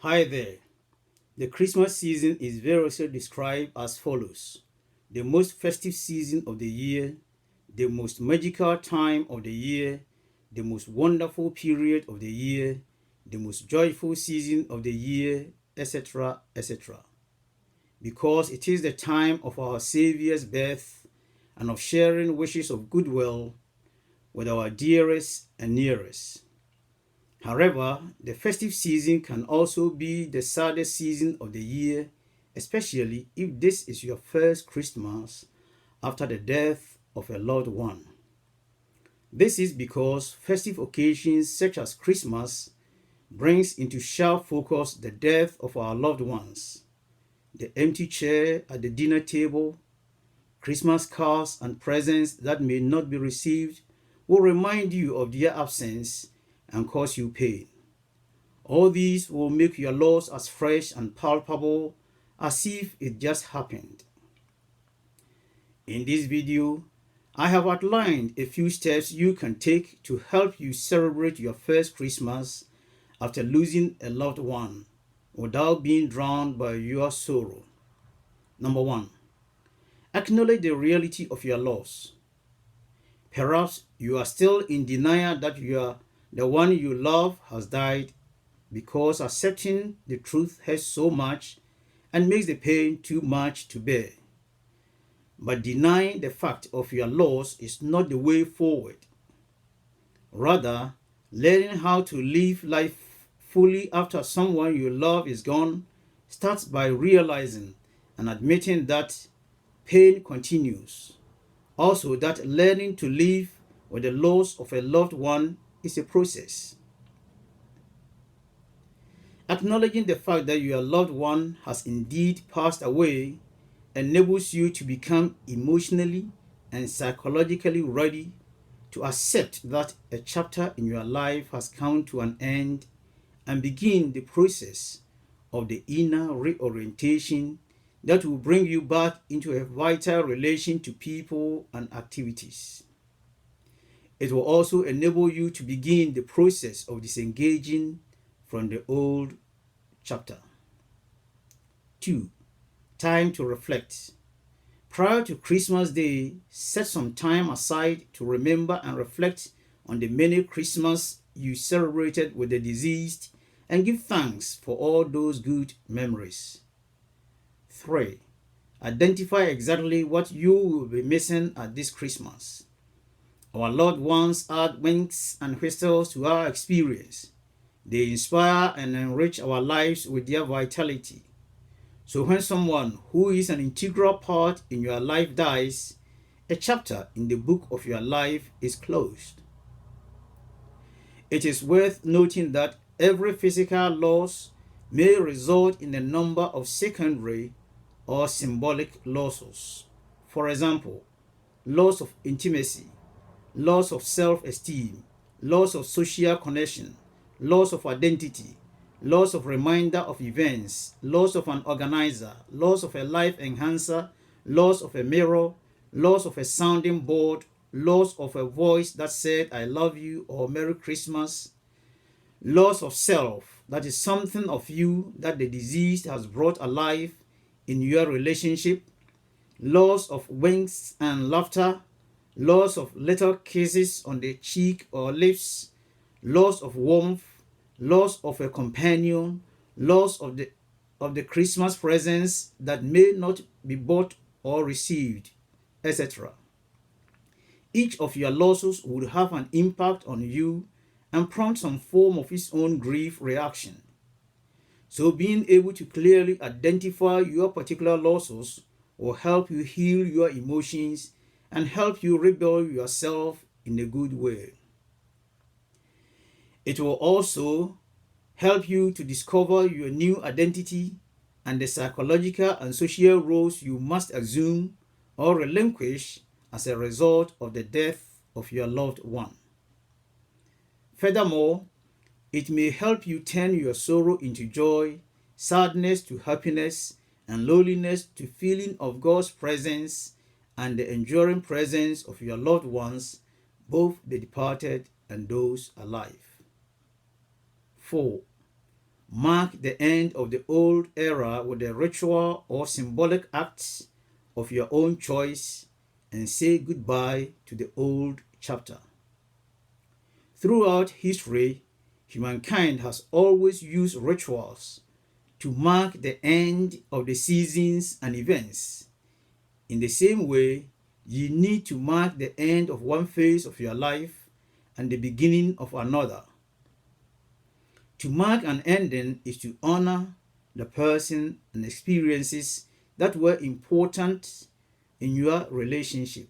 Hi there. The Christmas season is variously described as follows: the most festive season of the year, the most magical time of the year, the most wonderful period of the year, the most joyful season of the year, etc., etc. Because it is the time of our Savior's birth and of sharing wishes of goodwill with our dearest and nearest. However, the festive season can also be the saddest season of the year, especially if this is your first Christmas after the death of a loved one. This is because festive occasions such as Christmas brings into sharp focus the death of our loved ones. The empty chair at the dinner table, Christmas cards and presents that may not be received will remind you of their absence and cause you pain. All these will make your loss as fresh and palpable as if it just happened. In this video, I have outlined a few steps you can take to help you celebrate your first Christmas after losing a loved one without being drowned by your sorrow. Number 1. Acknowledge the reality of your loss. Perhaps you are still in denial that the one you love has died, because accepting the truth hurts so much and makes the pain too much to bear. But denying the fact of your loss is not the way forward. Rather, learning how to live life fully after someone you love is gone starts by realizing and admitting that pain continues. Also, that learning to live with the loss of a loved one is a process. Acknowledging the fact that your loved one has indeed passed away enables you to become emotionally and psychologically ready to accept that a chapter in your life has come to an end and begin the process of the inner reorientation that will bring you back into a vital relation to people and activities. It will also enable you to begin the process of disengaging from the old chapter. 2. Time to reflect. Prior to Christmas Day, set some time aside to remember and reflect on the many Christmas you celebrated with the deceased and give thanks for all those good memories. 3. Identify exactly what you will be missing at this Christmas. Our loved ones add winks and whistles to our experience. They inspire and enrich our lives with their vitality. So when someone who is an integral part in your life dies, a chapter in the book of your life is closed. It is worth noting that every physical loss may result in a number of secondary or symbolic losses. For example, loss of intimacy, loss of self-esteem, loss of social connection, loss of identity, loss of reminder of events, loss of an organizer, loss of a life enhancer, loss of a mirror, loss of a sounding board, loss of a voice that said I love you or Merry Christmas, loss of self, that is something of you that the deceased has brought alive in your relationship, loss of winks and laughter, loss of little kisses on the cheek or lips, loss of warmth, loss of a companion, loss of the Christmas presents that may not be bought or received, etc. Each of your losses would have an impact on you and prompt some form of its own grief reaction. So being able to clearly identify your particular losses will help you heal your emotions and help you rebuild yourself in a good way. It will also help you to discover your new identity and the psychological and social roles you must assume or relinquish as a result of the death of your loved one. Furthermore, it may help you turn your sorrow into joy, sadness to happiness, and loneliness to feeling of God's presence and the enduring presence of your loved ones, both the departed and those alive. 4. Mark the end of the old era with a ritual or symbolic act of your own choice and say goodbye to the old chapter. Throughout history, humankind has always used rituals to mark the end of the seasons and events. In the same way, you need to mark the end of one phase of your life and the beginning of another. To mark an ending is to honor the person and experiences that were important in your relationship.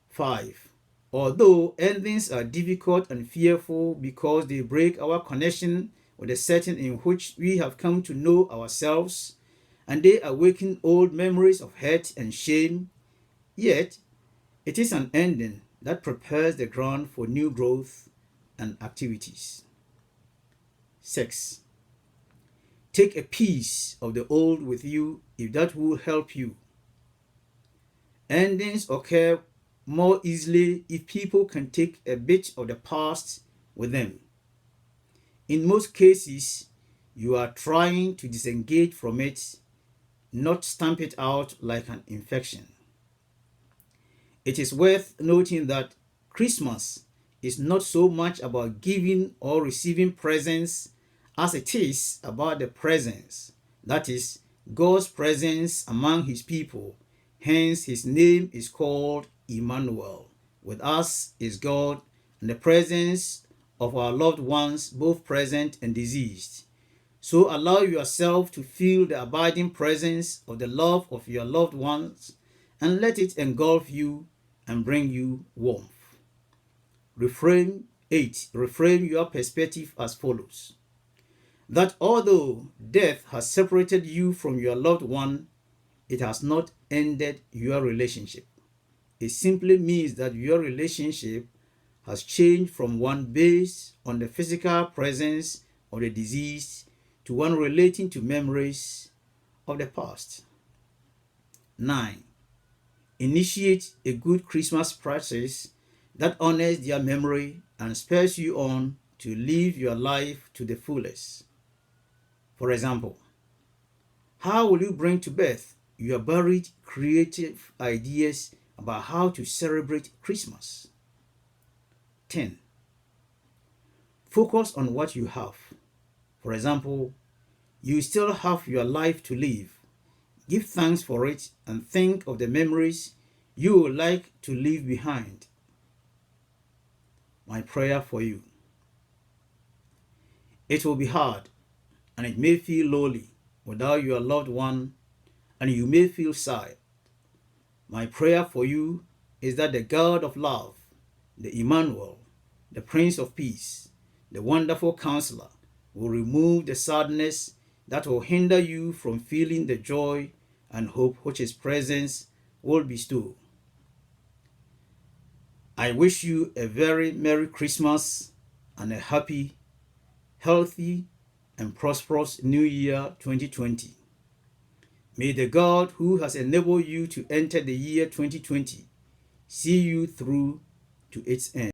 5. Although endings are difficult and fearful because they break our connection with the setting in which we have come to know ourselves, and they awaken old memories of hurt and shame, yet it is an ending that prepares the ground for new growth and activities. 6. Take a piece of the old with you if that will help you. Endings occur more easily if people can take a bit of the past with them. In most cases, you are trying to disengage from it, not stamp it out like an infection. It is worth noting that Christmas is not so much about giving or receiving presents as it is about the presence, that is, God's presence among his people. Hence, his name is called Emmanuel. With us is God and the presence of our loved ones, both present and deceased. So allow yourself to feel the abiding presence of the love of your loved ones and let it engulf you and bring you warmth. Reframe 8. Reframe your perspective as follows. That although death has separated you from your loved one, it has not ended your relationship. It simply means that your relationship has changed from one based on the physical presence of the deceased to one relating to memories of the past. 9. Initiate a good Christmas practice that honors their memory and spurs you on to live your life to the fullest. For example, how will you bring to birth your buried creative ideas about how to celebrate Christmas? 10. Focus on what you have. For example, you still have your life to live. Give thanks for it and think of the memories you would like to leave behind. My prayer for you. It will be hard and it may feel lonely without your loved one and you may feel sad. My prayer for you is that the God of love, the Emmanuel, the Prince of Peace, the wonderful Counselor, will remove the sadness that will hinder you from feeling the joy and hope which his presence will bestow. I wish you a very Merry Christmas and a happy, healthy, and prosperous New Year 2020. May the God who has enabled you to enter the year 2020 see you through to its end.